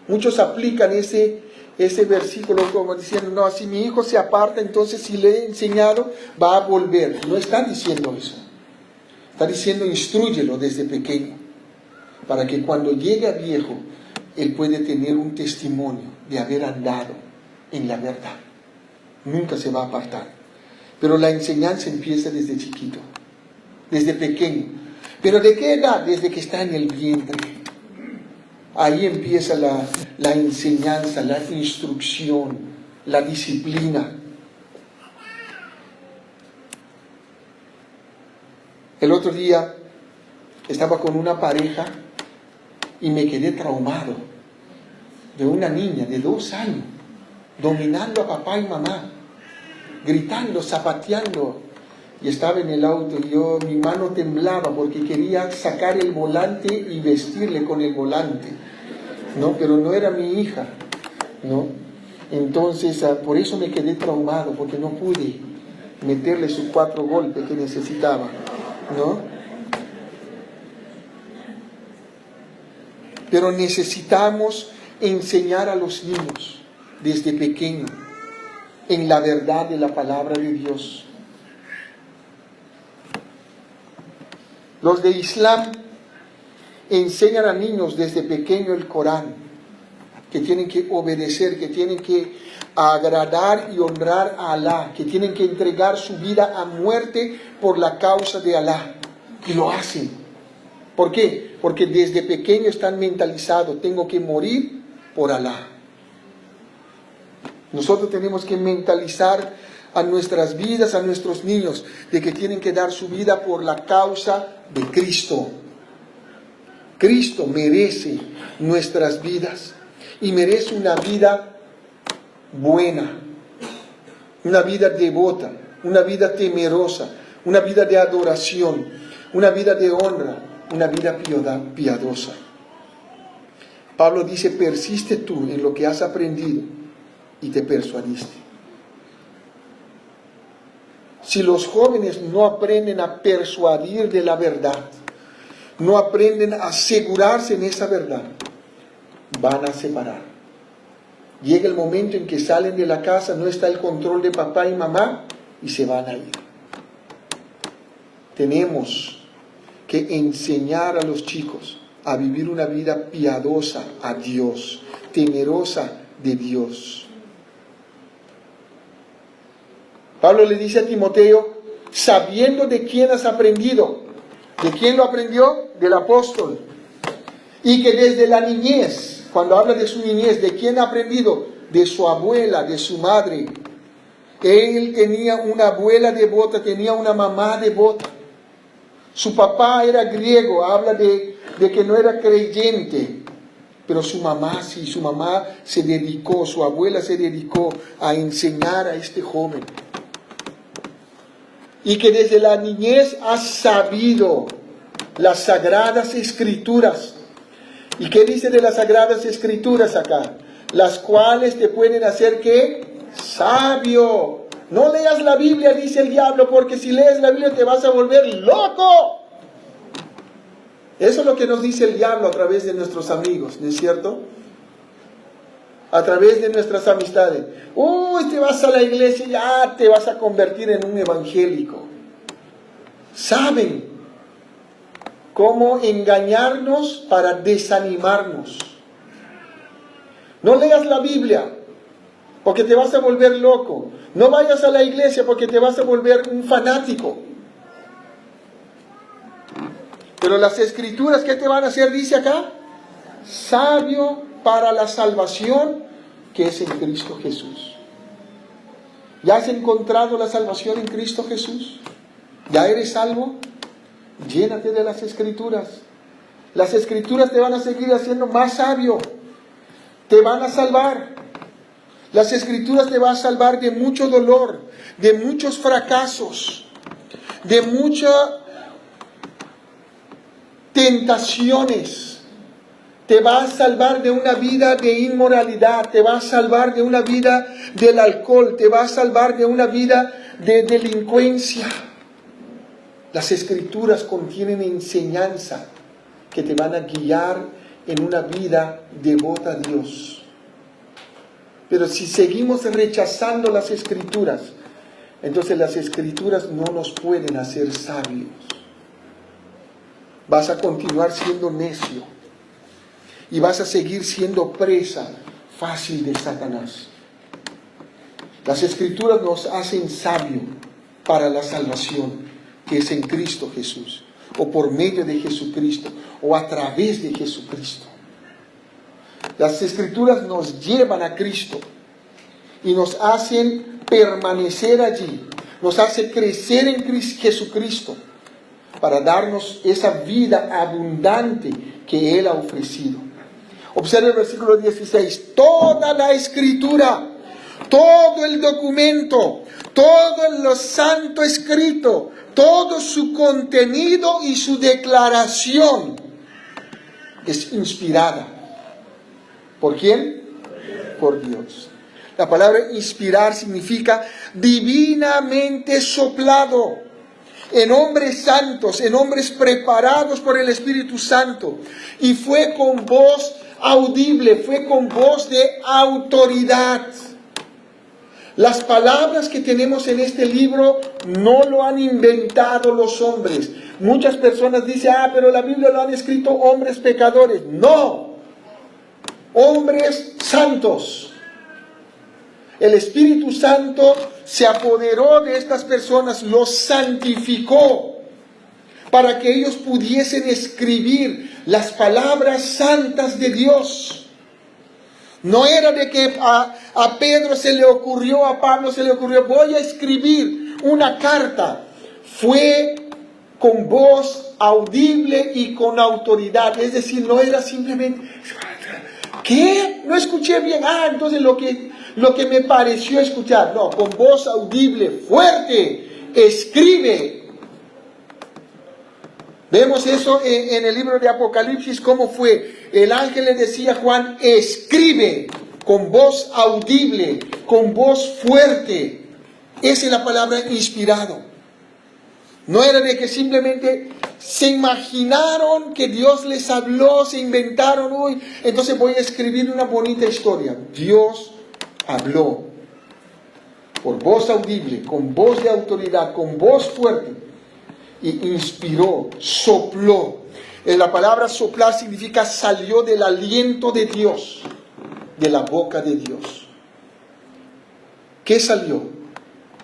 S1: Muchos aplican ese versículo como diciendo, no, si mi hijo se aparta, entonces si le he enseñado, va a volver. No está diciendo eso. Está diciendo, instrúyelo desde pequeño, para que cuando llegue a viejo, él puede tener un testimonio de haber andado en la verdad. Nunca se va a apartar. Pero la enseñanza empieza desde chiquito, desde pequeño. ¿Pero de qué edad? Desde que está en el vientre. Ahí empieza la enseñanza, la instrucción, la disciplina. El otro día estaba con una pareja y me quedé traumado de una niña de 2 años, dominando a papá y mamá, gritando, zapateando. Y estaba en el auto y mi mano temblaba porque quería sacar el volante y vestirle con el volante, ¿no? Pero no era mi hija, ¿no? Entonces, por eso me quedé traumado, porque no pude meterle sus 4 golpes que necesitaba, ¿no? Pero necesitamos enseñar a los niños desde pequeño en la verdad de la palabra de Dios. Los de Islam enseñan a niños desde pequeño el Corán, que tienen que obedecer, que tienen que agradar y honrar a Alá, que tienen que entregar su vida a muerte por la causa de Alá. Y lo hacen. ¿Por qué? Porque desde pequeño están mentalizados, tengo que morir por Alá. Nosotros tenemos que mentalizar a nuestras vidas, a nuestros niños, de que tienen que dar su vida por la causa de Cristo. Cristo merece nuestras vidas y merece una vida buena, una vida devota, una vida temerosa, una vida de adoración, una vida de honra, una vida piadosa. Pablo dice, persiste tú en lo que has aprendido y te persuadiste. Si los jóvenes no aprenden a persuadir de la verdad, no aprenden a asegurarse en esa verdad, van a separar. Llega el momento en que salen de la casa, no está el control de papá y mamá y se van a ir. Tenemos que enseñar a los chicos a vivir una vida piadosa a Dios, temerosa de Dios. Pablo le dice a Timoteo, sabiendo de quién has aprendido. ¿De quién lo aprendió? Del apóstol. Y que desde la niñez, cuando habla de su niñez, ¿de quién ha aprendido? De su abuela, de su madre. Él tenía una abuela devota, tenía una mamá devota. Su papá era griego, habla de que no era creyente. Pero su mamá sí, su mamá se dedicó, su abuela se dedicó a enseñar a este joven. Y que desde la niñez has sabido las Sagradas Escrituras. ¿Y qué dice de las Sagradas Escrituras acá? Las cuales te pueden hacer, ¿qué? Sabio. No leas la Biblia, dice el diablo, porque si lees la Biblia te vas a volver loco. Eso es lo que nos dice el diablo a través de nuestros amigos, ¿no es cierto? A través de nuestras amistades. Uy, te vas a la iglesia y ya te vas a convertir en un evangélico. Saben cómo engañarnos para desanimarnos. No leas la Biblia porque te vas a volver loco. No vayas a la iglesia porque te vas a volver un fanático. Pero las Escrituras, ¿qué te van a hacer? Dice acá, sabio para la salvación que es en Cristo Jesús. ¿Ya has encontrado la salvación en Cristo Jesús? ¿Ya eres salvo? Llénate de las Escrituras. Las Escrituras te van a seguir haciendo más sabio. Te van a salvar. Las Escrituras te van a salvar de mucho dolor, de muchos fracasos, de muchas tentaciones. Te va a salvar de una vida de inmoralidad, te va a salvar de una vida del alcohol, te va a salvar de una vida de delincuencia. Las Escrituras contienen enseñanza que te van a guiar en una vida devota a Dios. Pero si seguimos rechazando las Escrituras, entonces las Escrituras no nos pueden hacer sabios. Vas a continuar siendo necio. Y vas a seguir siendo presa fácil de Satanás. Las Escrituras nos hacen sabios para la salvación, que es en Cristo Jesús, o por medio de Jesucristo, o a través de Jesucristo. Las Escrituras nos llevan a Cristo y nos hacen permanecer allí, nos hace crecer en Jesucristo para darnos esa vida abundante que Él ha ofrecido. Observe el versículo 16. Toda la Escritura, todo el documento, todo lo santo escrito, todo su contenido y su declaración es inspirada. ¿Por quién? Por Dios. La palabra inspirar significa divinamente soplado en hombres santos, en hombres preparados por el Espíritu Santo. Y fue con voz audible, fue con voz de autoridad. Las palabras que tenemos en este libro no lo han inventado los hombres. Muchas personas dicen, pero la Biblia lo han escrito hombres pecadores. No, hombres santos. El Espíritu Santo se apoderó de estas personas, los santificó para que ellos pudiesen escribir las palabras santas de Dios. No era de que a Pedro se le ocurrió, a Pablo se le ocurrió, voy a escribir una carta. Fue con voz audible y con autoridad. Es decir, no era simplemente, ¿qué? No escuché bien. Entonces lo que me pareció escuchar. No, con voz audible, fuerte, escribe. Vemos eso en el libro de Apocalipsis, cómo fue. El ángel le decía a Juan, escribe con voz audible, con voz fuerte. Esa es la palabra inspirado. No era de que simplemente se imaginaron que Dios les habló, se inventaron, entonces voy a escribir una bonita historia. Dios habló por voz audible, con voz de autoridad, con voz fuerte. Y inspiró, sopló. La palabra soplar significa salió del aliento de Dios, de la boca de Dios. ¿Qué salió?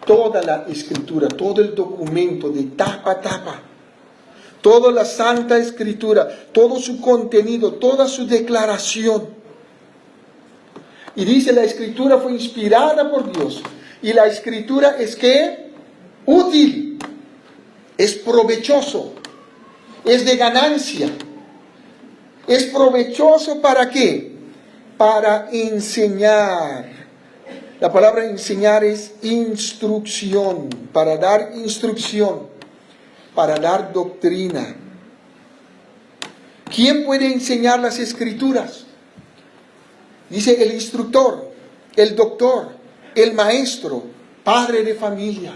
S1: Toda la Escritura, todo el documento de tapa a tapa, toda la Santa Escritura, todo su contenido, toda su declaración. Y dice, la Escritura fue inspirada por Dios. Y la Escritura es ¿qué? Útil. Es provechoso, es de ganancia. ¿Es provechoso para qué? Para enseñar. La palabra enseñar es instrucción, para dar instrucción, para dar doctrina. ¿Quién puede enseñar las Escrituras? Dice el instructor, el doctor, el maestro, padre de familia.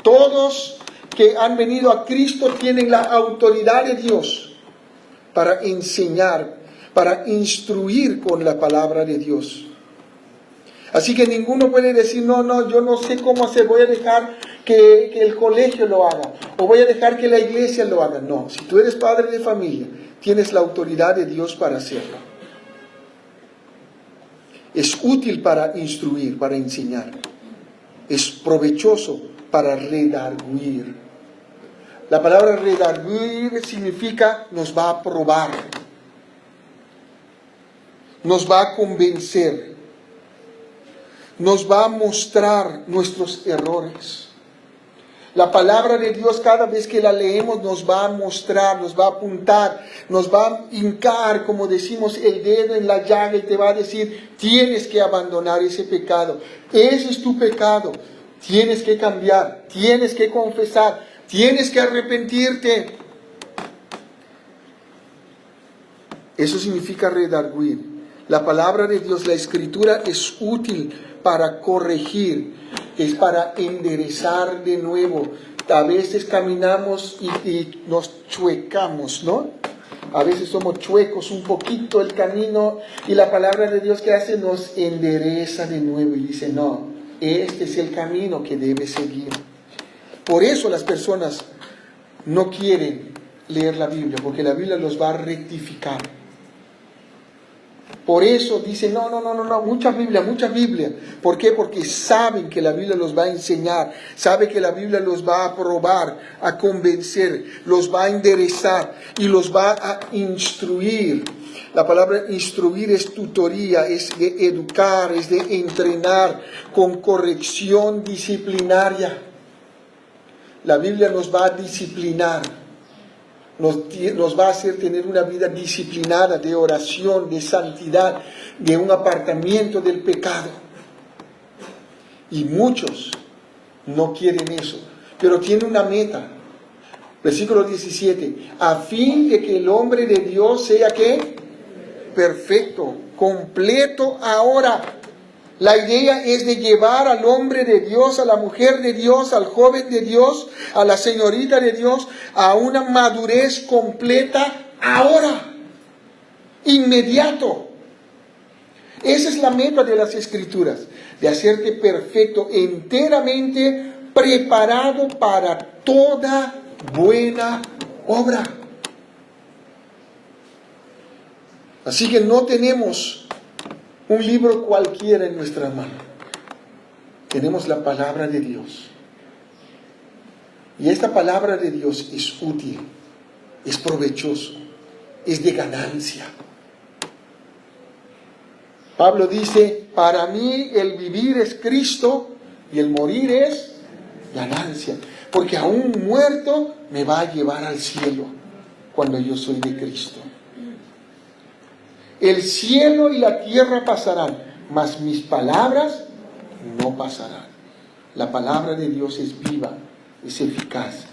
S1: Todos que han venido a Cristo tienen la autoridad de Dios para enseñar, para instruir con la palabra de Dios. Así que ninguno puede decir, no, yo no sé cómo hacer, voy a dejar que el colegio lo haga, o voy a dejar que la iglesia lo haga. No, si tú eres padre de familia, tienes la autoridad de Dios para hacerlo. Es útil para instruir, para enseñar. Es provechoso para redarguir. La palabra redarguir significa nos va a probar, nos va a convencer, nos va a mostrar nuestros errores, La palabra de Dios, cada vez que la leemos, nos va a mostrar, nos va a apuntar, nos va a hincar, como decimos, el dedo en la llaga y te va a decir, tienes que abandonar ese pecado. Ese es tu pecado. Tienes que cambiar, tienes que confesar, tienes que arrepentirte. Eso significa redarguir. La palabra de Dios, la Escritura, es útil para corregir, es para enderezar de nuevo. A veces caminamos y nos chuecamos, ¿no? A veces somos chuecos un poquito el camino y la palabra de Dios, ¿qué hace? Nos endereza de nuevo y dice, no, este es el camino que debes seguir. Por eso las personas no quieren leer la Biblia, porque la Biblia los va a rectificar. Por eso dicen, no, mucha Biblia. ¿Por qué? Porque saben que la Biblia los va a enseñar, saben que la Biblia los va a probar, a convencer, los va a enderezar y los va a instruir. La palabra instruir es tutoría, es de educar, es de entrenar con corrección disciplinaria. La Biblia nos va a disciplinar. Nos va a hacer tener una vida disciplinada de oración, de santidad, de un apartamiento del pecado. Y muchos no quieren eso, pero tienen una meta. Versículo 17, a fin de que el hombre de Dios sea ¿qué? Perfecto, completo ahora. La idea es de llevar al hombre de Dios, a la mujer de Dios, al joven de Dios, a la señorita de Dios, a una madurez completa ahora, inmediato. Esa es la meta de las Escrituras, de hacerte perfecto, enteramente preparado para toda buena obra. Así que no tenemos un libro cualquiera en nuestra mano. Tenemos la palabra de Dios. Y esta palabra de Dios es útil, es provechoso, es de ganancia. Pablo dice, para mí el vivir es Cristo y el morir es ganancia. Porque aún muerto me va a llevar al cielo cuando yo soy de Cristo. El cielo y la tierra pasarán, mas mis palabras no pasarán. La palabra de Dios es viva, es eficaz.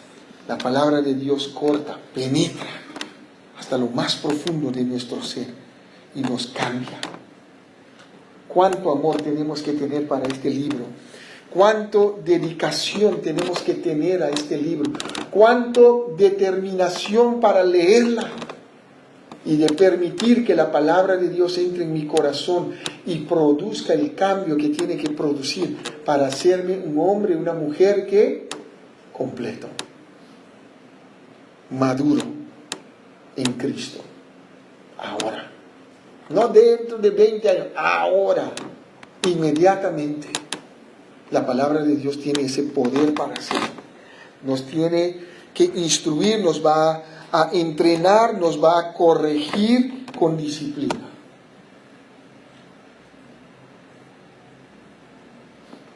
S1: La palabra de Dios corta, penetra hasta lo más profundo de nuestro ser y nos cambia. ¿Cuánto amor tenemos que tener para este libro? ¿Cuánto dedicación tenemos que tener a este libro? ¿Cuánto determinación para leerla? Y de permitir que la palabra de Dios entre en mi corazón y produzca el cambio que tiene que producir para hacerme un hombre, una mujer que completo, maduro en Cristo. Ahora, no dentro de 20 años, ahora, inmediatamente. La palabra de Dios tiene ese poder para hacerlo. Nos tiene que instruir, nos va a entrenar, nos va a corregir con disciplina.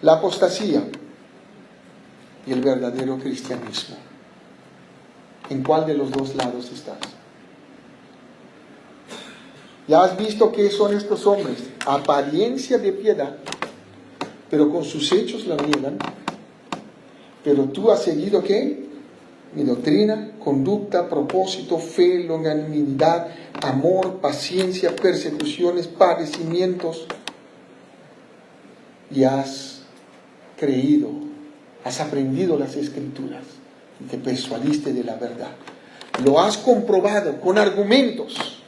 S1: La apostasía y el verdadero cristianismo. ¿En cuál de los dos lados estás? Ya has visto qué son estos hombres. Apariencia de piedad, pero con sus hechos la niegan. Pero tú has seguido ¿qué? Mi doctrina, conducta, propósito, fe, longanimidad, amor, paciencia, persecuciones, padecimientos. Y has creído, has aprendido las Escrituras y te persuadiste de la verdad. Lo has comprobado con argumentos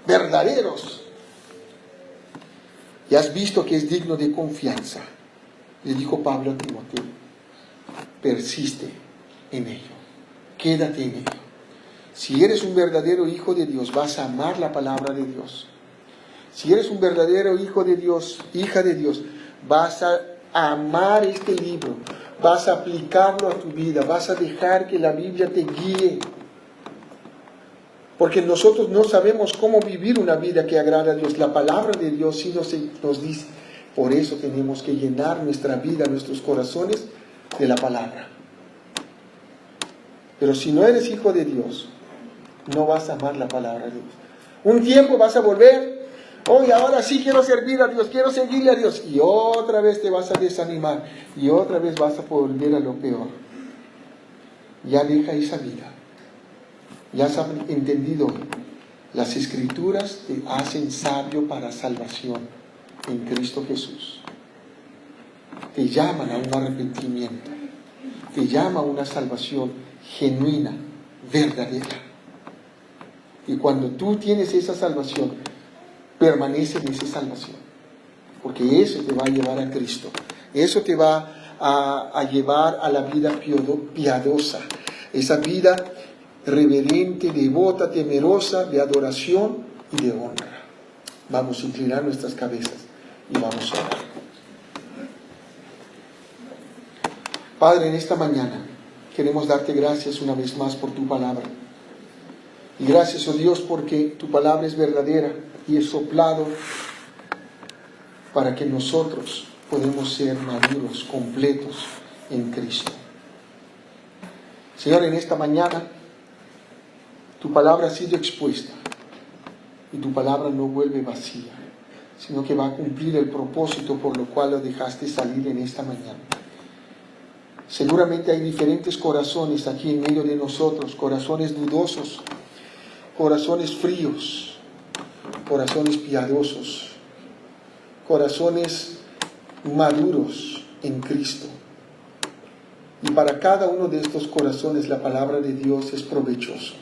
S1: verdaderos y has visto que es digno de confianza. Le dijo Pablo a Timoteo, persiste en ello. Quédate en ello. Si eres un verdadero hijo de Dios, vas a amar la palabra de Dios. Si eres un verdadero hijo de Dios, hija de Dios, vas a amar este libro, vas a aplicarlo a tu vida, vas a dejar que la Biblia te guíe. Porque nosotros no sabemos cómo vivir una vida que agrada a Dios. La palabra de Dios sí nos dice. Por eso tenemos que llenar nuestra vida, nuestros corazones de la palabra. Pero si no eres hijo de Dios, no vas a amar la palabra de Dios. Un tiempo vas a volver, hoy ahora sí quiero servir a Dios, quiero seguirle a Dios. Y otra vez te vas a desanimar. Y otra vez vas a volver a lo peor. Ya deja esa vida. Ya has entendido. Las Escrituras te hacen sabio para salvación en Cristo Jesús. Te llaman a un arrepentimiento. Te llama a una salvación genuina, verdadera. Y cuando tú tienes esa salvación, permanece en esa salvación. Porque eso te va a llevar a Cristo. Eso te va a llevar a la vida piadosa. Esa vida reverente, devota, temerosa, de adoración y de honra. Vamos a inclinar nuestras cabezas y vamos a orar. Padre, en esta mañana queremos darte gracias una vez más por tu palabra. Y gracias, oh Dios, porque tu palabra es verdadera y es soplado para que nosotros podamos ser maduros, completos en Cristo. Señor, en esta mañana tu palabra ha sido expuesta y tu palabra no vuelve vacía, sino que va a cumplir el propósito por lo cual lo dejaste salir en esta mañana. Seguramente hay diferentes corazones aquí en medio de nosotros, corazones dudosos, corazones fríos, corazones piadosos, corazones maduros en Cristo. Y para cada uno de estos corazones la palabra de Dios es provechoso,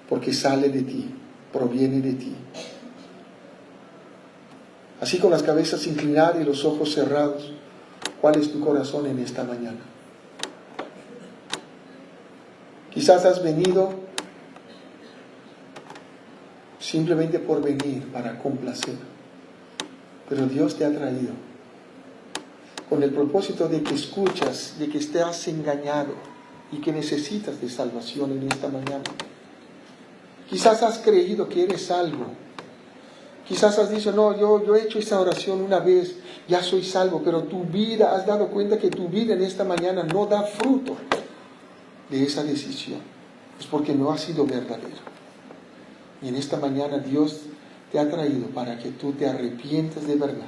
S1: porque sale de ti, proviene de ti. Así con las cabezas inclinadas y los ojos cerrados, ¿cuál es tu corazón en esta mañana? Quizás has venido simplemente por venir para complacer, pero Dios te ha traído con el propósito de que escuchas, de que estés engañado y que necesitas de salvación en esta mañana. Quizás has creído que eres salvo. Quizás has dicho, no, yo he hecho esa oración una vez, ya soy salvo, pero tu vida, has dado cuenta que tu vida en esta mañana no da fruto de esa decisión. Es porque no ha sido verdadero. Y en esta mañana Dios te ha traído para que tú te arrepientas de verdad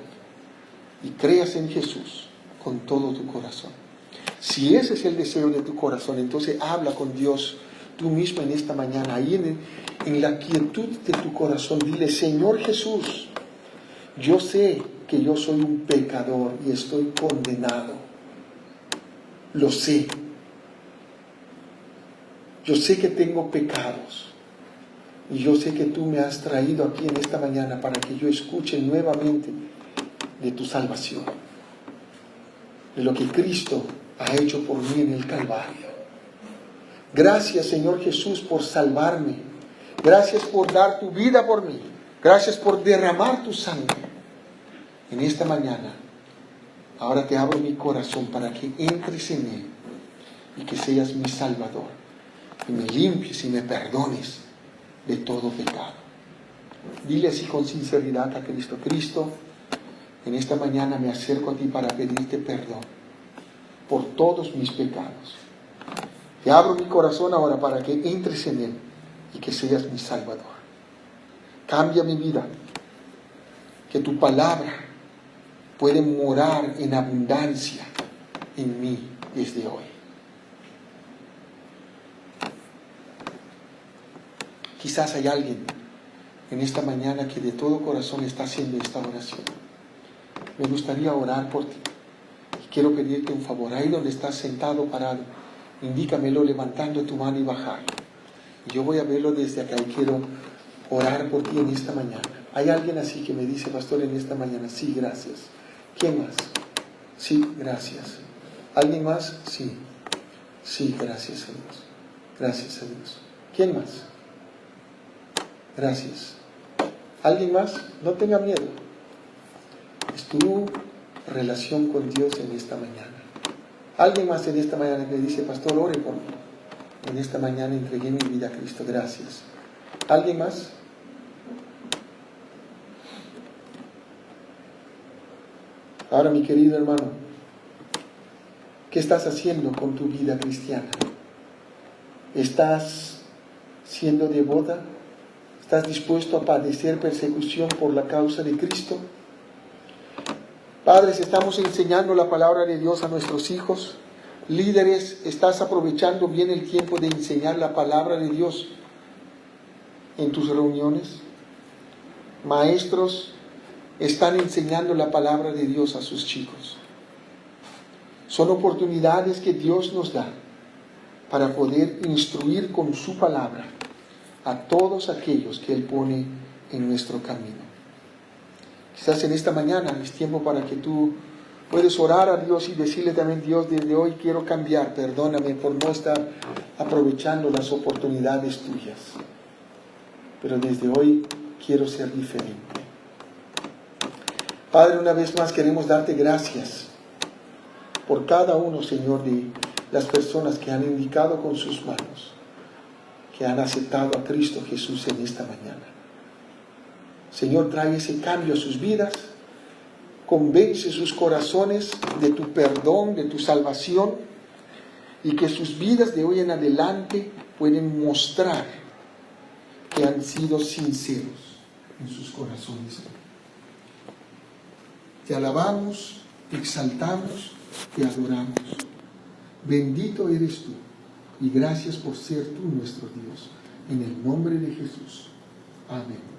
S1: y creas en Jesús con todo tu corazón. Si ese es el deseo de tu corazón, entonces habla con Dios tú mismo en esta mañana, ahí en la quietud de tu corazón. Dile, Señor Jesús, yo sé que yo soy un pecador y estoy condenado. Lo sé. Yo sé que tengo pecados. Y yo sé que tú me has traído aquí en esta mañana para que yo escuche nuevamente de tu salvación, de lo que Cristo ha hecho por mí en el Calvario. Gracias, Señor Jesús, por salvarme. Gracias por dar tu vida por mí. Gracias por derramar tu sangre. En esta mañana, ahora te abro mi corazón para que entres en él y que seas mi Salvador. Y me limpies y me perdones de todo pecado. Dile así con sinceridad a Cristo. Cristo, en esta mañana me acerco a ti para pedirte perdón por todos mis pecados. Te abro mi corazón ahora para que entres en él y que seas mi Salvador. Cambia mi vida. Que tu palabra puede morar en abundancia en mí desde hoy. Quizás hay alguien en esta mañana que de todo corazón está haciendo esta oración. Me gustaría orar por ti. Y quiero pedirte un favor. Ahí donde estás sentado o parado, indícamelo levantando tu mano y bajarlo. Yo voy a verlo desde acá y quiero orar por ti en esta mañana. Hay alguien así que me dice, pastor, en esta mañana, sí, gracias. ¿Quién más? Sí, gracias. ¿Alguien más? Sí. Sí, gracias a Dios. Gracias a Dios. ¿Quién más? Gracias. ¿Alguien más? No tenga miedo. Es tu relación con Dios en esta mañana. Alguien más en esta mañana que dice, pastor, ore por mí. En esta mañana entregué mi vida a Cristo. Gracias. ¿Alguien más? Ahora, mi querido hermano, ¿Qué estás haciendo con tu vida cristiana? ¿Estás siendo devota? ¿Estás dispuesto a padecer persecución por la causa de Cristo? Padres, estamos enseñando la palabra de Dios a nuestros hijos. Líderes, ¿estás aprovechando bien el tiempo de enseñar la palabra de Dios en tus reuniones? Maestros, ¿están enseñando la palabra de Dios a sus chicos? Son oportunidades que Dios nos da para poder instruir con su palabra a todos aquellos que Él pone en nuestro camino. Quizás en esta mañana es tiempo para que tú puedes orar a Dios y decirle también: Dios, desde hoy quiero cambiar, perdóname por no estar aprovechando las oportunidades tuyas, pero desde hoy quiero ser diferente. Padre, una vez más queremos darte gracias por cada uno, Señor, de las personas que han indicado con sus manos que han aceptado a Cristo Jesús en esta mañana. Señor, trae ese cambio a sus vidas, convence sus corazones de tu perdón, de tu salvación, y que sus vidas de hoy en adelante pueden mostrar que han sido sinceros en sus corazones. Te alabamos, te exaltamos, te adoramos. Bendito eres tú, y gracias por ser tú nuestro Dios. En el nombre de Jesús. Amén.